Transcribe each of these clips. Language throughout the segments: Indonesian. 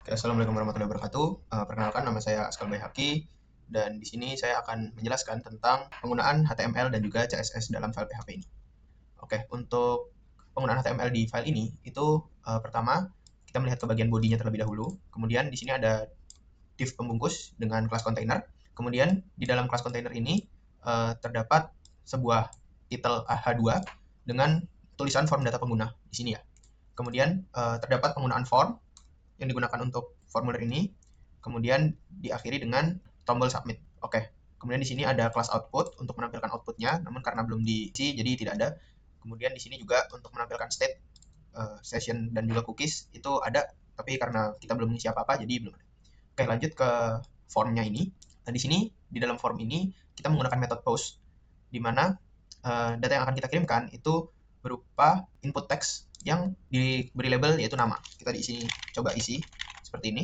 Oke, Assalamualaikum warahmatullahi wabarakatuh. Perkenalkan, nama saya Askal Baihaqi, dan di sini saya akan menjelaskan tentang penggunaan HTML dan juga CSS dalam file PHP ini. Oke, untuk penggunaan HTML di file ini, itu pertama kita melihat ke bagian bodinya terlebih dahulu. Kemudian di sini ada div pembungkus dengan kelas container. Kemudian di dalam kelas container ini terdapat sebuah title H2 dengan tulisan form data pengguna di sini ya. Kemudian terdapat penggunaan form yang digunakan untuk formulir ini, kemudian diakhiri dengan tombol submit. Oke. Kemudian di sini ada kelas output untuk menampilkan outputnya, namun karena belum diisi jadi tidak ada. Kemudian di sini juga untuk menampilkan state, session dan juga cookies itu ada, tapi karena kita belum mengisi apa-apa jadi belum ada. Oke, lanjut ke formnya ini. Nah, di sini di dalam form ini kita menggunakan metode post, di mana data yang akan kita kirimkan itu berupa input text yang diberi label yaitu nama. Kita di sini coba isi seperti ini.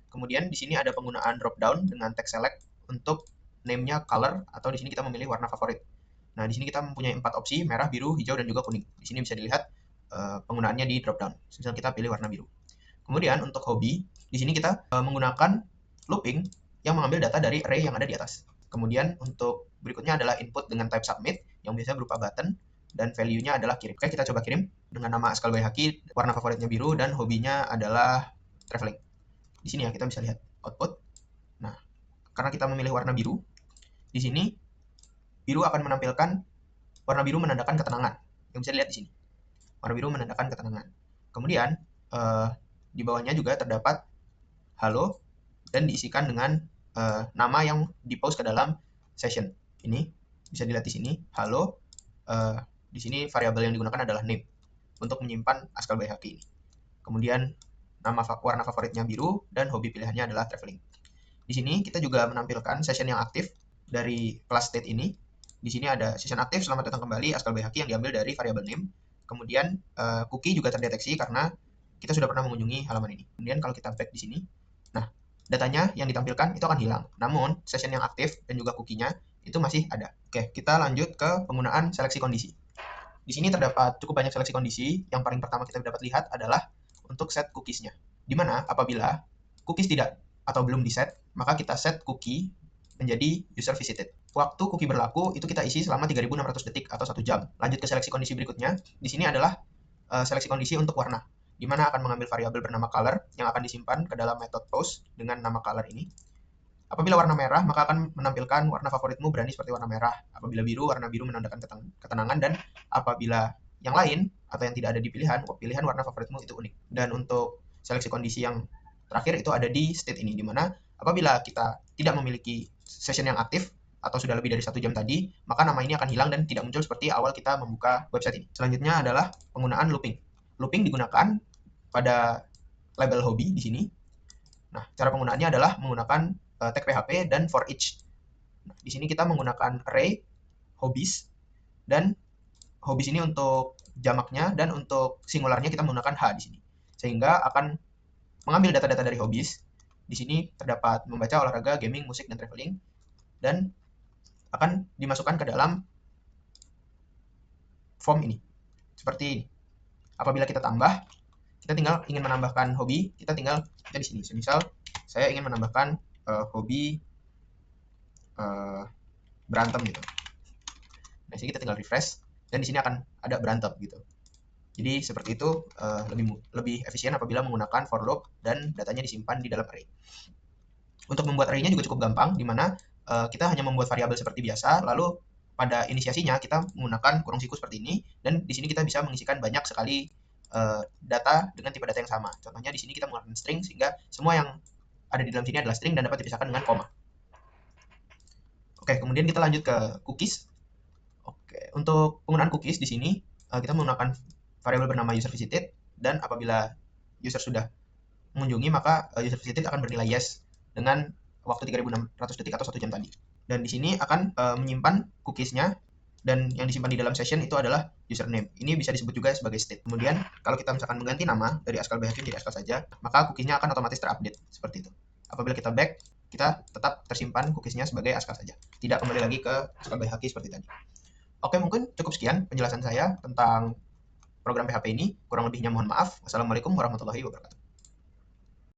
Kemudian di sini ada penggunaan drop down dengan text select untuk name-nya color, atau di sini kita memilih warna favorit. Nah, di sini kita mempunyai 4 opsi, merah, biru, hijau, dan juga kuning. Di sini bisa dilihat penggunaannya di drop down. Misal kita pilih warna biru. Kemudian untuk hobi, di sini kita menggunakan looping yang mengambil data dari array yang ada di atas. Kemudian untuk berikutnya adalah input dengan type submit yang biasanya berupa button, dan value-nya adalah kirim. Oke, kita coba kirim dengan nama Askal Baihaqi, warna favoritnya biru, dan hobinya adalah traveling. Di sini ya kita bisa lihat output. Nah, karena kita memilih warna biru, di sini biru akan menampilkan, warna biru menandakan ketenangan. Yang bisa dilihat di sini. Warna biru menandakan ketenangan. Kemudian di bawahnya juga terdapat halo dan diisikan dengan nama yang di-post ke dalam session. Ini bisa dilihat di sini, halo. Di sini variabel yang digunakan adalah name untuk menyimpan Askal Baihaqi ini. Kemudian nama warna favoritnya biru dan hobi pilihannya adalah traveling. Di sini kita juga menampilkan session yang aktif dari kelas state ini. Di sini ada session aktif, selamat datang kembali Askal Baihaqi, yang diambil dari variabel name. Kemudian cookie juga terdeteksi karena kita sudah pernah mengunjungi halaman ini. Kemudian kalau kita back di sini, nah datanya yang ditampilkan itu akan hilang. Namun session yang aktif dan juga cookie-nya itu masih ada. Oke, kita lanjut ke penggunaan seleksi kondisi. Di sini terdapat cukup banyak seleksi kondisi. Yang paling pertama kita dapat lihat adalah untuk set cookies-nya. Di mana apabila cookies tidak atau belum di set, maka kita set cookie menjadi user visited. Waktu cookie berlaku itu kita isi selama 3.600 detik atau 1 jam. Lanjut ke seleksi kondisi berikutnya. Di sini adalah seleksi kondisi untuk warna, di mana akan mengambil variabel bernama color yang akan disimpan ke dalam method post dengan nama color ini. Apabila warna merah, maka akan menampilkan warna favoritmu berani seperti warna merah. Apabila biru, warna biru menandakan ketenangan. Dan apabila yang lain atau yang tidak ada di pilihan warna favoritmu itu unik. Dan untuk seleksi kondisi yang terakhir itu ada di state ini, di mana apabila kita tidak memiliki session yang aktif atau sudah lebih dari 1 jam tadi, maka nama ini akan hilang dan tidak muncul seperti awal kita membuka website ini. Selanjutnya adalah penggunaan looping. Looping digunakan pada label hobi di sini. Nah, cara penggunaannya adalah menggunakan tag PHP dan for each. Nah, di sini kita menggunakan array hobbies, dan hobbies ini untuk jamaknya, dan untuk singularnya kita menggunakan H di sini. Sehingga akan mengambil data-data dari hobbies. Di sini terdapat membaca, olahraga, gaming, musik, dan traveling, dan akan dimasukkan ke dalam form ini. Seperti ini. Apabila kita tambah, kita tinggal ingin menambahkan hobi, kita di sini. Misal saya ingin menambahkan hobi berantem gitu. Nah, sini kita tinggal refresh dan di sini akan ada berantem gitu. Jadi seperti itu lebih efisien apabila menggunakan for loop dan datanya disimpan di dalam array. Untuk membuat array-nya juga cukup gampang, di mana kita hanya membuat variabel seperti biasa, lalu pada inisiasinya kita menggunakan kurung siku seperti ini, dan di sini kita bisa mengisikan banyak sekali data dengan tipe data yang sama. Contohnya di sini kita menggunakan string, sehingga semua yang ada di dalam sini adalah string dan dapat dipisahkan dengan koma. Oke, kemudian kita lanjut ke cookies. Oke, untuk penggunaan cookies di sini kita menggunakan variabel bernama user visited, dan apabila user sudah mengunjungi maka user visited akan bernilai yes dengan waktu 3.600 detik atau 1 jam tadi. Dan di sini akan menyimpan cookiesnya, dan yang disimpan di dalam session itu adalah username. Ini bisa disebut juga sebagai state. Kemudian kalau kita misalkan mengganti nama dari Askal Baihaqi menjadi Askal saja, maka cookiesnya akan otomatis terupdate seperti itu. Apabila kita back, kita tetap tersimpan cookiesnya sebagai Askal saja, tidak kembali lagi ke Askal Baihaqi seperti tadi. Oke, mungkin cukup sekian penjelasan saya tentang program PHP ini. Kurang lebihnya mohon maaf. Wassalamualaikum warahmatullahi wabarakatuh.